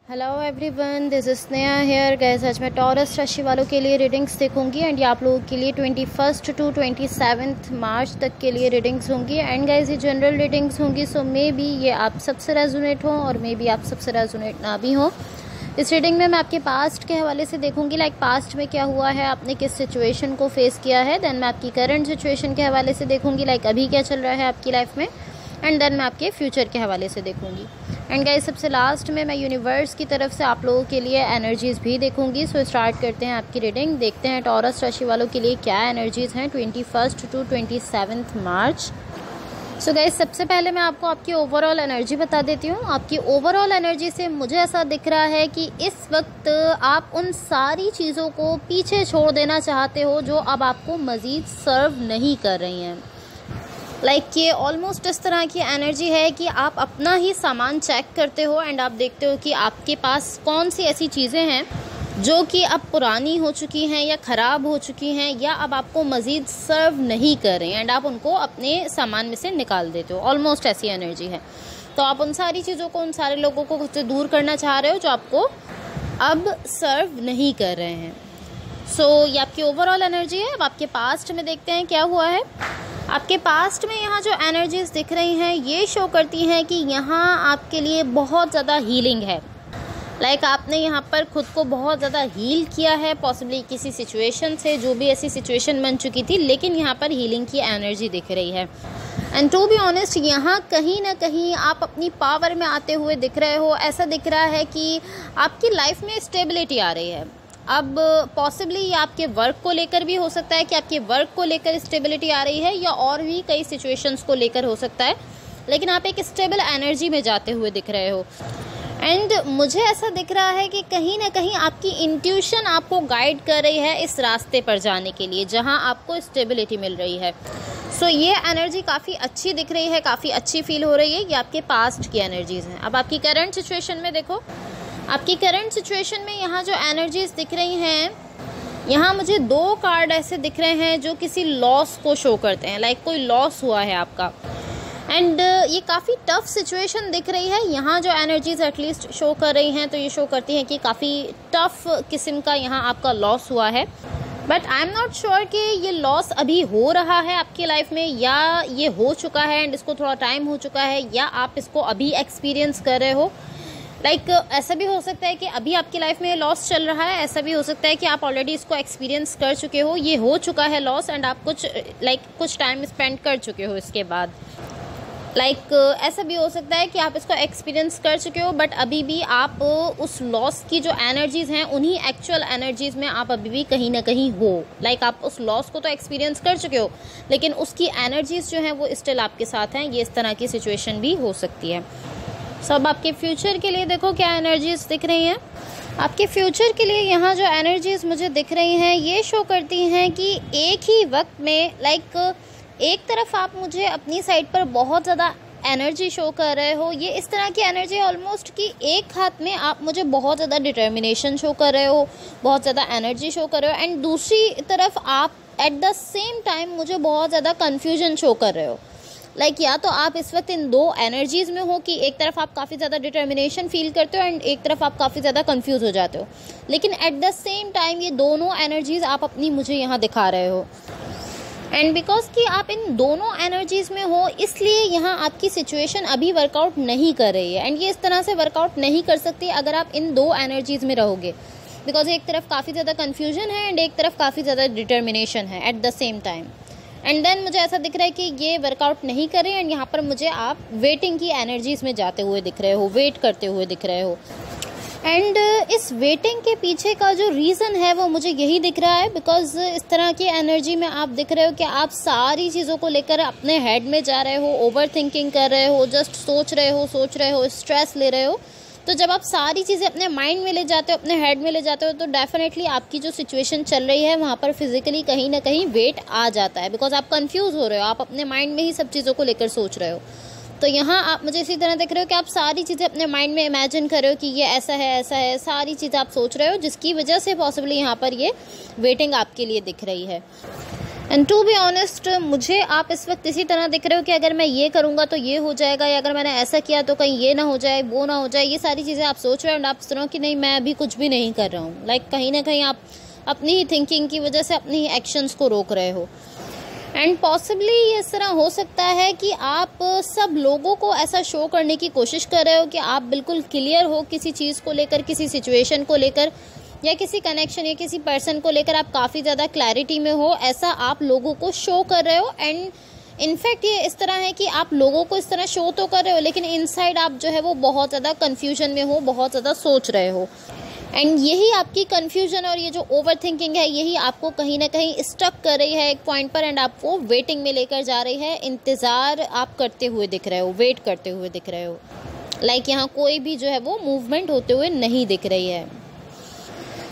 Hello everyone, this is Sneha hair guys. आज मैं taurus राशि वालों के लिए रीडिंग्स देखूंगी एंड ये आप लोगों के लिए 21 टू 27 मार्च तक के लिए रीडिंग्स होंगी। एंड गाइस ये जनरल रीडिंग्स होंगी, सो मे बी ये आप सबसे रेजोनेट हो और मे बी आप सबसे रेजोनेट ना भी हो। इस रीडिंग में मैं आपके पास्ट के हवाले से देखूंगी, लाइक पास्ट में क्या हुआ है, आपने किस सिचुएशन को फेस किया है। देन मैं आपकी करंट सिचुएशन के हवाले से देखूंगी, लाइक अभी क्या चल रहा है आपकी लाइफ में। एंड देन मैं आपके फ्यूचर के हवाले से देखूंगी। एंड गाइस सबसे लास्ट में मैं यूनिवर्स की तरफ से आप लोगों के लिए एनर्जीज़ भी देखूंगी। सो स्टार्ट करते हैं आपकी रीडिंग। देखते हैं टॉरस राशि वालों के लिए क्या एनर्जीज़ हैं 21 टू 27 मार्च। सो गाइस सबसे पहले मैं आपको आपकी ओवरऑल एनर्जी बता देती हूँ। आपकी ओवरऑल एनर्जी से मुझे ऐसा दिख रहा है कि इस वक्त आप उन सारी चीज़ों को पीछे छोड़ देना चाहते हो जो अब आपको मज़ीद सर्व नहीं कर रही हैं। लाइक ये ऑलमोस्ट इस तरह की एनर्जी है कि आप अपना ही सामान चेक करते हो एंड आप देखते हो कि आपके पास कौन सी ऐसी चीज़ें हैं जो कि अब पुरानी हो चुकी हैं या ख़राब हो चुकी हैं या अब आपको मज़ीद सर्व नहीं कर रही हैं एंड आप उनको अपने सामान में से निकाल देते हो। ऑलमोस्ट ऐसी एनर्जी है। तो आप उन सारी चीज़ों को, उन सारे लोगों को खुद से दूर करना चाह रहे हो जो आपको अब सर्व नहीं कर रहे हैं। सो ये आपकी ओवरऑल एनर्जी है। अब आपके पास्ट में देखते हैं क्या हुआ है। आपके पास्ट में यहाँ जो एनर्जीज दिख रही हैं ये शो करती हैं कि यहाँ आपके लिए बहुत ज़्यादा हीलिंग है। लाइक आपने यहाँ पर खुद को बहुत ज़्यादा हील किया है, पॉसिबली किसी सिचुएशन से, जो भी ऐसी सिचुएशन बन चुकी थी, लेकिन यहाँ पर हीलिंग की एनर्जी दिख रही है। एंड टू बी ऑनेस्ट यहाँ कहीं ना कहीं आप अपनी पावर में आते हुए दिख रहे हो। ऐसा दिख रहा है कि आपकी लाइफ में स्टेबिलिटी आ रही है। अब पॉसिबली ये आपके वर्क को लेकर भी हो सकता है कि आपके वर्क को लेकर स्टेबिलिटी आ रही है, या और भी कई सिचुएशंस को लेकर हो सकता है, लेकिन आप एक स्टेबल एनर्जी में जाते हुए दिख रहे हो। एंड मुझे ऐसा दिख रहा है कि कहीं ना कहीं आपकी इंट्यूशन आपको गाइड कर रही है इस रास्ते पर जाने के लिए जहां आपको स्टेबिलिटी मिल रही है। सो ये एनर्जी काफ़ी अच्छी दिख रही है, काफ़ी अच्छी फील हो रही है। ये आपके पास्ट की एनर्जीज़ हैं। अब आपकी करंट सिचुएशन में देखो। आपकी करंट सिचुएशन में यहाँ जो एनर्जीज दिख रही हैं, यहाँ मुझे दो कार्ड ऐसे दिख रहे हैं जो किसी लॉस को शो करते हैं। लाइक कोई लॉस हुआ है आपका एंड ये काफ़ी टफ सिचुएशन दिख रही है। यहाँ जो एनर्जीज एटलीस्ट शो कर रही हैं तो ये शो करती हैं कि काफ़ी टफ किस्म का यहाँ आपका लॉस हुआ है। But I am not sure कि ये लॉस अभी हो रहा है आपकी लाइफ में या ये हो चुका है एंड इसको थोड़ा टाइम हो चुका है, या आप इसको अभी एक्सपीरियंस कर रहे हो। लाइक ऐसा भी हो सकता है कि अभी आपकी लाइफ में लॉस चल रहा है, ऐसा भी हो सकता है कि आप ऑलरेडी इसको एक्सपीरियंस कर चुके हो, ये हो चुका है लॉस एंड आप कुछ टाइम स्पेंड कर चुके हो इसके बाद। ऐसा भी हो सकता है कि आप इसको एक्सपीरियंस कर चुके हो बट अभी भी आप उस लॉस की जो एनर्जीज़ हैं उन्हीं एक्चुअल एनर्जीज़ में आप अभी भी कहीं ना कहीं हो। आप उस लॉस को तो एक्सपीरियंस कर चुके हो लेकिन उसकी एनर्जीज़ जो हैं वो स्टिल आपके साथ हैं। ये इस तरह की सिचुएशन भी हो सकती है। अब आपके फ्यूचर के लिए देखो क्या एनर्जीज दिख रही हैं। आपके फ्यूचर के लिए यहाँ जो एनर्जीज मुझे दिख रही हैं ये शो करती हैं कि एक ही वक्त में एक तरफ आप मुझे अपनी साइड पर बहुत ज़्यादा एनर्जी शो कर रहे हो। ये इस तरह की एनर्जी ऑलमोस्ट कि एक हाथ में आप मुझे बहुत ज़्यादा डिटर्मिनेशन शो कर रहे हो, बहुत ज़्यादा एनर्जी शो कर रहे हो, एंड दूसरी तरफ आप एट द सेम टाइम मुझे बहुत ज़्यादा कन्फ्यूजन शो कर रहे हो। या तो आप इस वक्त इन दो एनर्जीज़ में हो कि एक तरफ आप काफ़ी ज़्यादा डिटर्मिनेशन फील करते हो एंड एक तरफ आप काफ़ी ज़्यादा कंफ्यूज हो जाते हो, लेकिन एट द सेम टाइम ये दोनों एनर्जीज़ आप अपनी मुझे यहाँ दिखा रहे हो। एंड बिकॉज कि आप इन दोनों एनर्जीज़ में हो इसलिए यहाँ आपकी सिचुएशन अभी वर्कआउट नहीं कर रही है एंड ये इस तरह से वर्कआउट नहीं कर सकती अगर आप इन दो एनर्जीज़ में रहोगे। बिकॉज एक तरफ काफ़ी ज़्यादा कन्फ्यूजन है एंड एक तरफ काफ़ी ज़्यादा डिटर्मिनेशन है at the same time. And then मुझे ऐसा दिख रहा है कि ये वर्कआउट नहीं कर रही है एंड यहाँ पर मुझे आप वेटिंग की एनर्जीज़ में जाते हुए दिख रहे हो, वेट करते हुए दिख रहे हो। एंड इस वेटिंग के पीछे का जो रीज़न है वो मुझे यही दिख रहा है बिकॉज इस तरह की एनर्जी में आप दिख रहे हो कि आप सारी चीज़ों को लेकर अपने हेड में जा रहे हो, ओवर थिंकिंग कर रहे हो, जस्ट सोच रहे हो, स्ट्रेस ले रहे हो। तो जब आप सारी चीज़ें अपने माइंड में ले जाते हो, अपने हेड में ले जाते हो, तो डेफिनेटली आपकी जो सिचुएशन चल रही है वहाँ पर फिजिकली कहीं ना कहीं वेट आ जाता है बिकॉज आप कंफ्यूज हो रहे हो, आप अपने माइंड में ही सब चीज़ों को लेकर सोच रहे हो। तो यहाँ आप मुझे इसी तरह देख रहे हो कि आप सारी चीज़ें अपने माइंड में इमेजिन कर रहे हो कि ये ऐसा है, सारी चीज़ें आप सोच रहे हो जिसकी वजह से पॉसिबली यहाँ पर ये वेटिंग आपके लिए दिख रही है। एंड टू बी ऑनेस्ट, मुझे आप इस वक्त इसी तरह दिख रहे हो कि अगर मैं ये करूँगा तो ये हो जाएगा, या अगर मैंने ऐसा किया तो कहीं ये ना हो जाए, वो ना हो जाए, ये सारी चीज़ें आप सोच रहे हो। एंड आप सुनो कि नहीं, मैं अभी कुछ भी नहीं कर रहा हूँ। लाइक कहीं ना कहीं आप अपनी ही थिंकिंग की वजह से अपनी ही एक्शंस को रोक रहे हो। एंड पॉसिबली इस तरह हो सकता है कि आप सब लोगों को ऐसा शो करने की कोशिश कर रहे हो कि आप बिल्कुल क्लियर हो किसी चीज़ को लेकर, किसी सिचुएशन को लेकर, या किसी कनेक्शन या किसी पर्सन को लेकर आप काफ़ी ज़्यादा क्लैरिटी में हो, ऐसा आप लोगों को शो कर रहे हो। एंड इनफैक्ट ये इस तरह है कि आप लोगों को इस तरह शो तो कर रहे हो, लेकिन इनसाइड आप जो है वो बहुत ज़्यादा कन्फ्यूजन में हो, बहुत ज़्यादा सोच रहे हो। एंड यही आपकी कन्फ्यूजन और ये जो ओवर थिंकिंग है, यही आपको कहीं ना कहीं स्टक कर रही है एक पॉइंट पर, एंड आपको वेटिंग में लेकर जा रही है। इंतज़ार आप करते हुए दिख रहे हो, वेट करते हुए दिख रहे हो। लाइक यहाँ कोई भी जो है वो मूवमेंट होते हुए नहीं दिख रही है।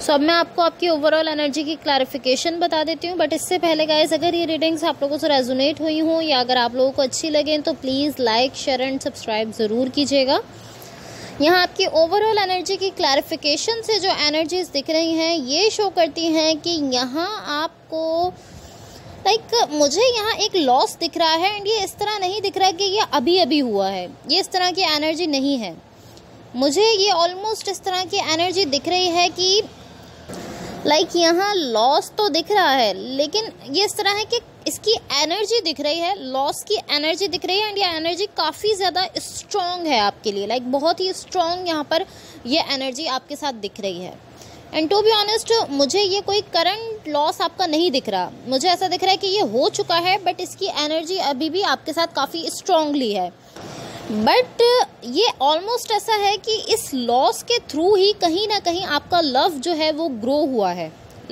सो अब मैं आपको आपकी ओवरऑल एनर्जी की क्लैरिफिकेशन बता देती हूँ। बट इससे पहले गाइस, अगर ये रीडिंग्स आप लोगों से रेजोनेट हुई हों या अगर आप लोगों को अच्छी लगें तो please like, share and subscribe ज़रूर कीजिएगा। यहाँ आपकी ओवरऑल एनर्जी की क्लैरिफिकेशन से जो एनर्जीज दिख रही हैं, ये शो करती हैं कि यहाँ आपको मुझे यहाँ एक लॉस दिख रहा है। एंड ये इस तरह नहीं दिख रहा कि ये अभी अभी हुआ है, ये इस तरह की एनर्जी नहीं है। मुझे ये ऑलमोस्ट इस तरह की एनर्जी दिख रही है कि यहाँ लॉस तो दिख रहा है, लेकिन ये इस तरह है कि इसकी एनर्जी दिख रही है, लॉस की एनर्जी दिख रही है। एंड ये एनर्जी काफ़ी ज़्यादा स्ट्रॉन्ग है आपके लिए, बहुत ही स्ट्रॉन्ग यहाँ पर ये एनर्जी आपके साथ दिख रही है। एंड टू बी ऑनेस्ट, मुझे ये कोई करंट लॉस आपका नहीं दिख रहा। मुझे ऐसा दिख रहा है कि ये हो चुका है, बट इसकी एनर्जी अभी भी आपके साथ काफ़ी स्ट्रॉन्गली है। बट ये ऑलमोस्ट ऐसा है कि इस लॉस के थ्रू ही कहीं ना कहीं आपका लव जो है वो ग्रो हुआ है।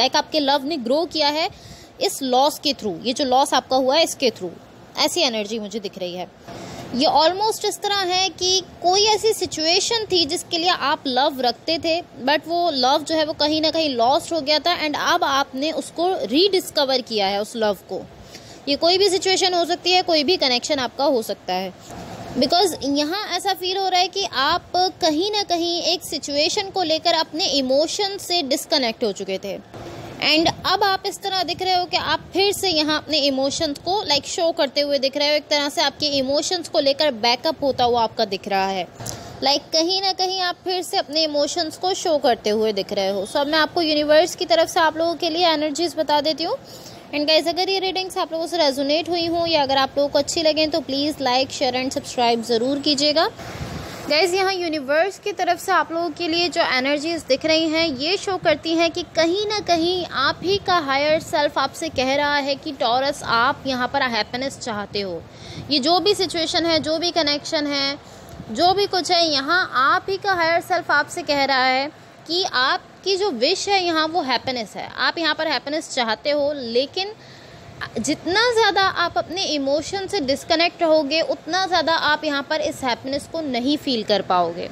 आपके लव ने ग्रो किया है इस लॉस के थ्रू। ये जो लॉस आपका हुआ है इसके थ्रू, ऐसी एनर्जी मुझे दिख रही है। ये ऑलमोस्ट इस तरह है कि कोई ऐसी सिचुएशन थी जिसके लिए आप लव रखते थे, बट वो लव जो है वो कहीं ना कहीं लॉस्ट हो गया था। एंड अब आपने उसको रीडिस्कवर किया है, उस लव को। ये कोई भी सिचुएशन हो सकती है, कोई भी कनेक्शन आपका हो सकता है। बिकॉज यहाँ ऐसा फील हो रहा है कि आप कहीं ना कहीं एक सिचुएशन को लेकर अपने इमोशन से डिस्कनेक्ट हो चुके थे। एंड अब आप इस तरह दिख रहे हो कि आप फिर से यहाँ अपने इमोशंस को शो करते हुए दिख रहे हो। एक तरह से आपके इमोशंस को लेकर बैकअप होता हुआ आपका दिख रहा है। कहीं ना कहीं आप फिर से अपने इमोशंस को शो करते हुए दिख रहे हो। सो अब मैं आपको यूनिवर्स की तरफ से आप लोगों के लिए एनर्जीज बता देती हूँ। एंड गाइस, अगर ये रीडिंग्स आप लोगों से रेजोनेट हुई हों या अगर आप लोगों को अच्छी लगें तो please like, share and subscribe ज़रूर कीजिएगा। गाइस, यहाँ यूनिवर्स की तरफ से आप लोगों के लिए जो एनर्जीज दिख रही हैं, ये शो करती हैं कि कहीं ना कहीं आप ही का हायर सेल्फ आपसे कह रहा है कि टॉरस, आप यहाँ पर हैप्पीनेस चाहते हो। ये जो भी सिचुएशन है, जो भी कनेक्शन है, जो भी कुछ है, यहाँ आप ही का हायर सेल्फ आपसे कह रहा है कि आपकी जो विश है यहाँ वो हैप्पीनेस है। आप यहाँ पर हैप्पीनेस चाहते हो, लेकिन जितना ज़्यादा आप अपने इमोशन से डिस्कनेक्ट रहोगे, उतना ज़्यादा आप यहाँ पर इस हैप्पीनेस को नहीं फील कर पाओगे।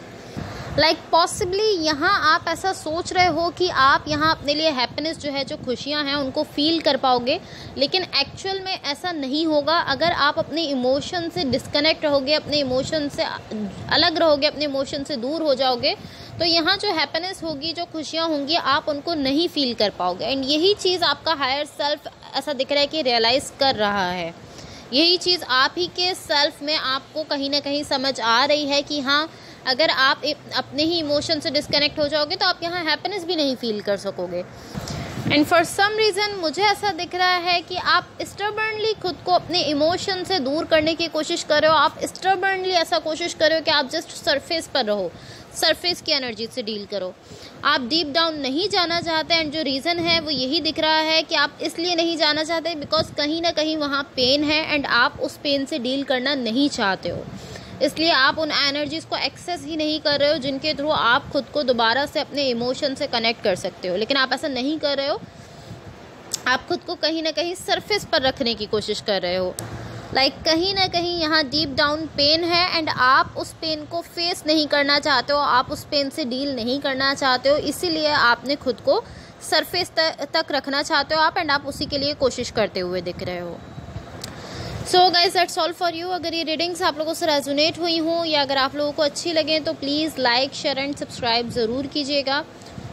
पॉसिबली यहाँ आप ऐसा सोच रहे हो कि आप यहाँ अपने लिए हैप्पीनेस जो है, जो खुशियाँ हैं, उनको फील कर पाओगे, लेकिन एक्चुअल में ऐसा नहीं होगा। अगर आप अपने इमोशन से डिस्कनेक्ट रहोगे, अपने इमोशन से अलग रहोगे, अपने इमोशन से दूर हो जाओगे, तो यहाँ जो हैप्पीनेस होगी, जो खुशियाँ होंगी, आप उनको नहीं फील कर पाओगे। एंड यही चीज़ आपका हायर सेल्फ ऐसा दिख रहा है कि रियलाइज़ कर रहा है। यही चीज़ आप ही के सेल्फ में आपको कहीं ना कहीं समझ आ रही है कि हाँ, अगर आप अपने ही इमोशन से डिस्कनेक्ट हो जाओगे तो आप यहाँ हैप्पीनेस भी नहीं फील कर सकोगे। एंड फॉर सम रीज़न मुझे ऐसा दिख रहा है कि आप स्टबर्नली खुद को अपने इमोशन से दूर करने की कोशिश कर रहे हो। आप स्टबर्नली ऐसा कोशिश कर रहे हो कि आप जस्ट सरफेस पर रहो, सरफेस की एनर्जी से डील करो। आप डीप डाउन नहीं जाना चाहते। एंड जो रीज़न है वो यही दिख रहा है कि आप इसलिए नहीं जाना चाहते बिकॉज कहीं ना कहीं वहाँ पेन है एंड आप उस पेन से डील करना नहीं चाहते हो। इसलिए आप उन एनर्जीज़ को एक्सेस ही नहीं कर रहे हो जिनके थ्रू आप खुद को दोबारा से अपने इमोशन से कनेक्ट कर सकते हो। लेकिन आप ऐसा नहीं कर रहे हो, आप खुद को कहीं ना कहीं सरफेस पर रखने की कोशिश कर रहे हो। कहीं ना कहीं यहाँ डीप डाउन पेन है एंड आप उस पेन को फेस नहीं करना चाहते हो, आप उस पेन से डील नहीं करना चाहते हो। इसीलिए आपने खुद को सरफेस तक रखना चाहते हो आप, एंड आप उसी के लिए कोशिश करते हुए दिख रहे हो। So guys, that's all for you. अगर ये रीडिंग्स आप लोगों से रेजोनेट हुई हों या अगर आप लोगों को अच्छी लगें तो please like, share and subscribe ज़रूर कीजिएगा।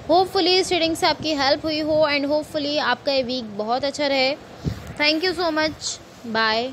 होपफुली इस रीडिंग से आपकी हेल्प हुई हो एंड होपफुली आपका ये वीक बहुत अच्छा रहे। Thank you so much, bye.